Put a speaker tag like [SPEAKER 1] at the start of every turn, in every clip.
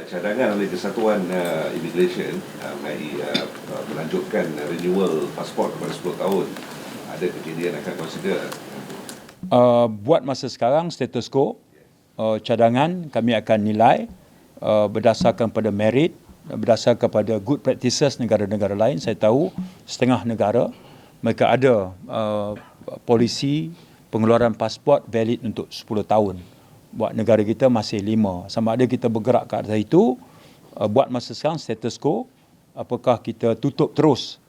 [SPEAKER 1] cadangan oleh Kesatuan Immigration mengenai melanjutkan renewal pasport kepada 10 tahun. Ada kejadian akan consider?
[SPEAKER 2] Buat masa sekarang status quo, cadangan kami akan nilai berdasarkan pada merit, berdasarkan pada good practices negara-negara lain. Saya tahu setengah negara mereka ada polisi pengeluaran pasport valid untuk 10 tahun. Buat negara kita masih 5. Sama ada kita bergerak ke atas itu, buat masa sekarang status quo, apakah kita tutup terus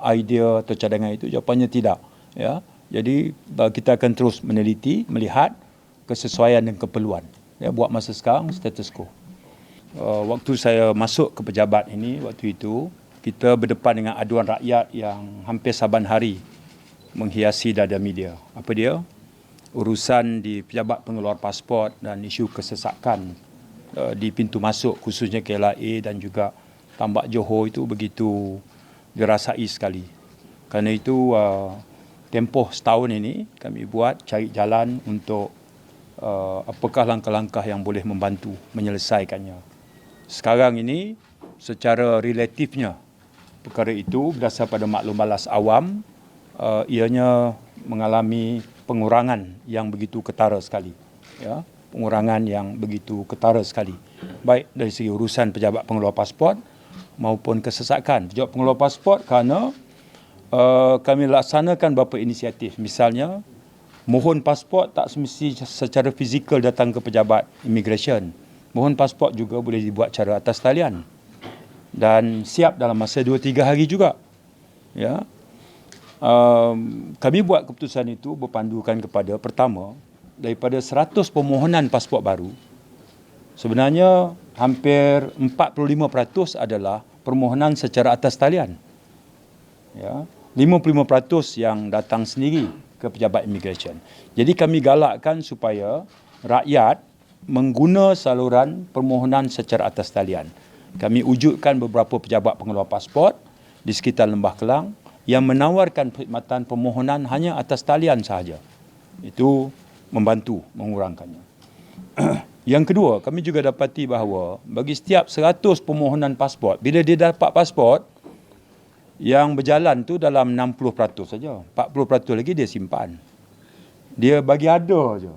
[SPEAKER 2] idea atau cadangan itu? Jawapannya tidak. Ya. Jadi kita akan terus meneliti, melihat kesesuaian dan keperluan. Ya, buat masa sekarang status quo. Waktu saya masuk ke pejabat ini, waktu itu kita berdepan dengan aduan rakyat yang hampir saban hari menghiasi dada media. Apa dia? Urusan di pejabat pengeluar pasport dan isu kesesakan di pintu masuk khususnya KLIA dan juga Tambak Johor itu begitu dirasai sekali. Kerana itu tempoh setahun ini kami buat cari jalan untuk apakah langkah-langkah yang boleh membantu menyelesaikannya. Sekarang ini secara relatifnya perkara itu berdasar pada maklum balas awam, ianya mengalami pengurangan yang begitu ketara sekali. Ya, pengurangan yang begitu ketara sekali. Baik dari segi urusan pejabat pengeluar pasport maupun kesesakan. Pejabat pengeluar pasport kerana kami laksanakan beberapa inisiatif. Misalnya, mohon pasport tak semesti secara fizikal datang ke pejabat immigration. Mohon pasport juga boleh dibuat cara atas talian. Dan siap dalam masa 2-3 hari juga. Ya. Kami buat keputusan itu berpandukan kepada pertama, daripada 100 permohonan pasport baru, sebenarnya hampir 45% adalah permohonan secara atas talian. Ya, 55% yang datang sendiri ke pejabat immigration. Jadi kami galakkan supaya rakyat mengguna saluran permohonan secara atas talian. Kami wujudkan beberapa pejabat pengeluar pasport di sekitar Lembah Kelang yang menawarkan perkhidmatan permohonan hanya atas talian sahaja. Itu membantu mengurangkannya. Yang kedua, kami juga dapati bahawa bagi setiap 100 permohonan pasport, bila dia dapat pasport, yang berjalan tu dalam 60% saja. 40% lagi dia simpan. Dia bagi ada je.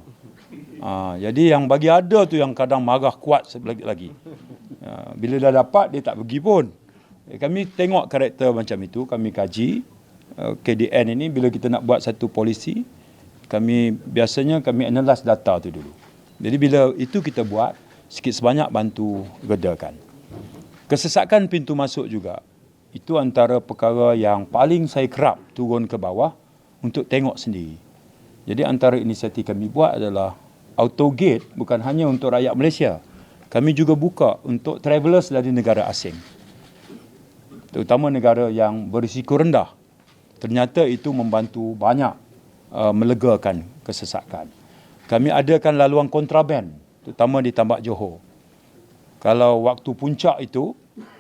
[SPEAKER 2] Jadi yang bagi ada tu yang kadang marah kuat lagi. Bila dah dapat, dia tak pergi pun. Kami tengok karakter macam itu, kami kaji. KDN ini bila kita nak buat satu polisi, biasanya kami analyse data tu dulu. Jadi bila itu kita buat, sikit sebanyak bantu redakan. Kesesakan pintu masuk juga. Itu antara perkara yang paling saya kerap turun ke bawah untuk tengok sendiri. Jadi antara inisiatif kami buat adalah auto gate bukan hanya untuk rakyat Malaysia. Kami juga buka untuk travellers dari negara asing. Terutama negara yang berisiko rendah. Ternyata itu membantu banyak melegakan kesesakan. Kami adakan laluan kontraban, terutama di Tambak Johor. Kalau waktu puncak itu,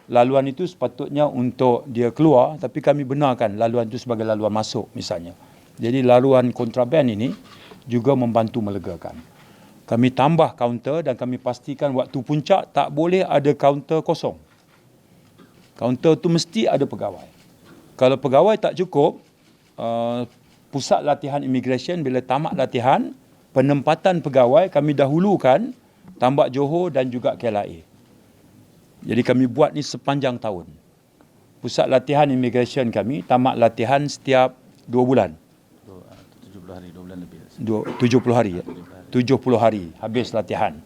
[SPEAKER 2] laluan itu sepatutnya untuk dia keluar, tapi kami benarkan laluan itu sebagai laluan masuk misalnya. Jadi laluan kontraban ini juga membantu melegakan. Kami tambah kaunter dan kami pastikan waktu puncak tak boleh ada kaunter kosong. Kaunter tu mesti ada pegawai. Kalau pegawai tak cukup, pusat latihan immigration bila tamat latihan, penempatan pegawai kami dahulukan Tambak Johor dan juga KLIA. Jadi kami buat ni sepanjang tahun. Pusat latihan immigration kami tamat latihan setiap 2 bulan.
[SPEAKER 3] 70 hari, 2 bulan lebih.
[SPEAKER 2] 70 hari. 70 hari habis latihan.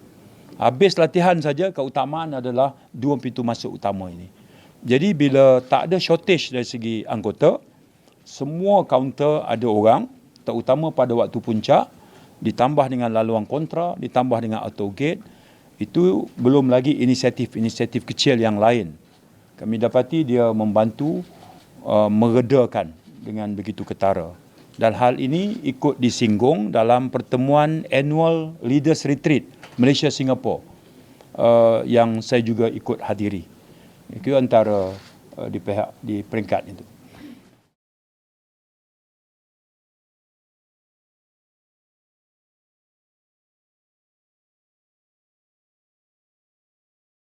[SPEAKER 2] Habis latihan saja keutamaan adalah 2 pintu masuk utama ini. Jadi bila tak ada shortage dari segi anggota, semua kaunter ada orang, terutama pada waktu puncak, ditambah dengan laluan kontra, ditambah dengan auto gate. Itu belum lagi inisiatif-inisiatif kecil yang lain. Kami dapati dia membantu meredakan dengan begitu ketara. Dan hal ini ikut disinggung dalam pertemuan annual Leaders Retreat Malaysia-Singapura yang saya juga ikut hadiri. Itu antara di peringkat itu.